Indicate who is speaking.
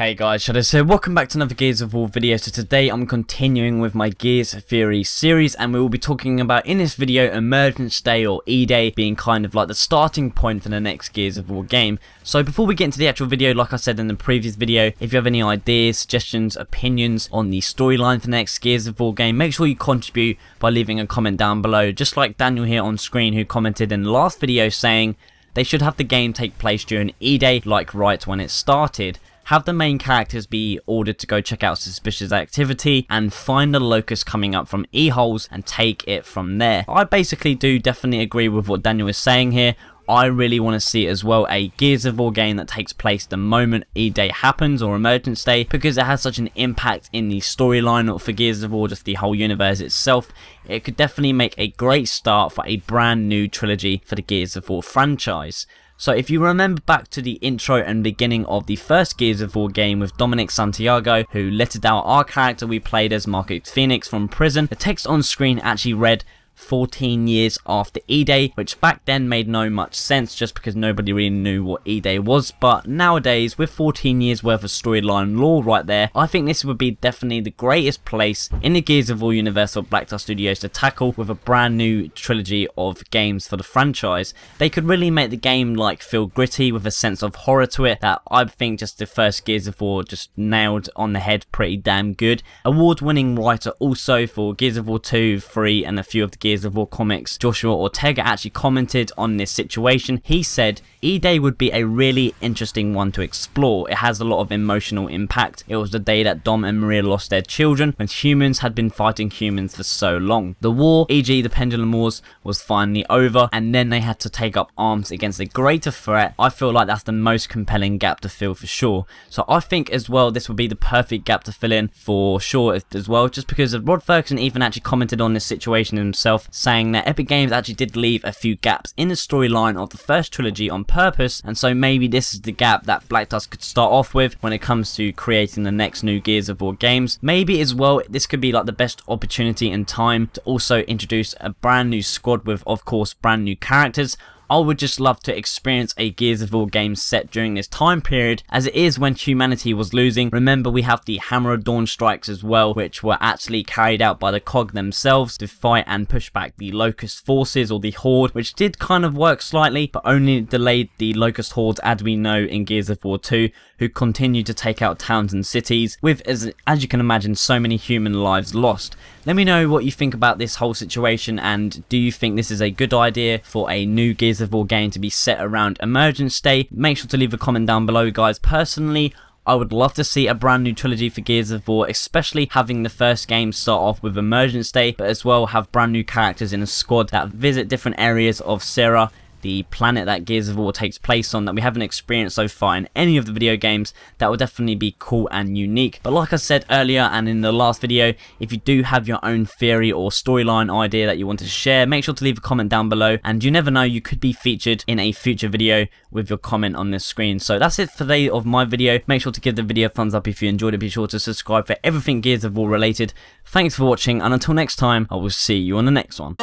Speaker 1: Hey guys, Shadowz here. Welcome back to another Gears of War video. So today I'm continuing with my Gears Theory series, and we will be talking about in this video Emergence Day or E-Day being kind of like the starting point for the next Gears of War game. So before we get into the actual video, like I said in the previous video, if you have any ideas, suggestions, opinions on the storyline for the next Gears of War game, make sure you contribute by leaving a comment down below, just like Daniel here on screen who commented in the last video saying they should have the game take place during E-Day like right when it started. Have the main characters be ordered to go check out suspicious activity and find the locust coming up from E-holes and take it from there. I basically do definitely agree with what Daniel is saying here. I really want to see as well a Gears of War game that takes place the moment E-Day happens or Emergence Day, because it has such an impact in the storyline for Gears of War, just the whole universe itself. It could definitely make a great start for a brand new trilogy for the Gears of War franchise. So if you remember back to the intro and beginning of the first Gears of War game with Dominic Santiago, who lettered out our character we played as Marcus Phoenix from prison, the text on screen actually read 14 years after E-Day, which back then made no much sense just because nobody really knew what E-Day was. But nowadays, with 14 years worth of storyline lore right there, I think this would be definitely the greatest place in the Gears of War universe for Black Dust Studios to tackle with a brand new trilogy of games for the franchise. They could really make the game like feel gritty with a sense of horror to it that I think just the first Gears of War just nailed on the head pretty damn good. Award-winning writer also for Gears of War 2, 3 and a few of the Gears of War comics, Joshua Ortega, actually commented on this situation. He said E-Day would be a really interesting one to explore. It has a lot of emotional impact. It was the day that Dom and Maria lost their children when humans had been fighting humans for so long. The war, e.g. the Pendulum Wars, was finally over, and then they had to take up arms against a greater threat. I feel like that's the most compelling gap to fill for sure. So I think as well this would be the perfect gap to fill in for sure as well, just because Rod Ferguson even actually commented on this situation himself, saying that Epic Games actually did leave a few gaps in the storyline of the first trilogy on purpose, and so maybe this is the gap that Black Dust could start off with when it comes to creating the next new Gears of War games. Maybe as well this could be like the best opportunity and time to also introduce a brand new squad with, of course, brand new characters. I would just love to experience a Gears of War game set during this time period, as it is when humanity was losing. Remember, we have the Hammer of Dawn strikes as well, which were actually carried out by the COG themselves to fight and push back the Locust forces or the Horde, which did kind of work slightly, but only delayed the Locust Hordes as we know in Gears of War 2, who continued to take out towns and cities, with, as you can imagine, so many human lives lost. Let me know what you think about this whole situation, and do you think this is a good idea for a new Gears of War game to be set around Emergence Day? Make sure to leave a comment down below, guys. Personally, I would love to see a brand new trilogy for Gears of War, especially having the first game start off with Emergence Day, but as well have brand new characters in a squad that visit different areas of Sera, the planet that Gears of War takes place on, that we haven't experienced so far in any of the video games. That would definitely be cool and unique. But like I said earlier and in the last video, if you do have your own theory or storyline idea that you want to share, make sure to leave a comment down below, and you never know, you could be featured in a future video with your comment on this screen. So that's it for today of my video. Make sure to give the video a thumbs up if you enjoyed it. Be sure to subscribe for everything Gears of War related. Thanks for watching, and until next time, I will see you on the next one.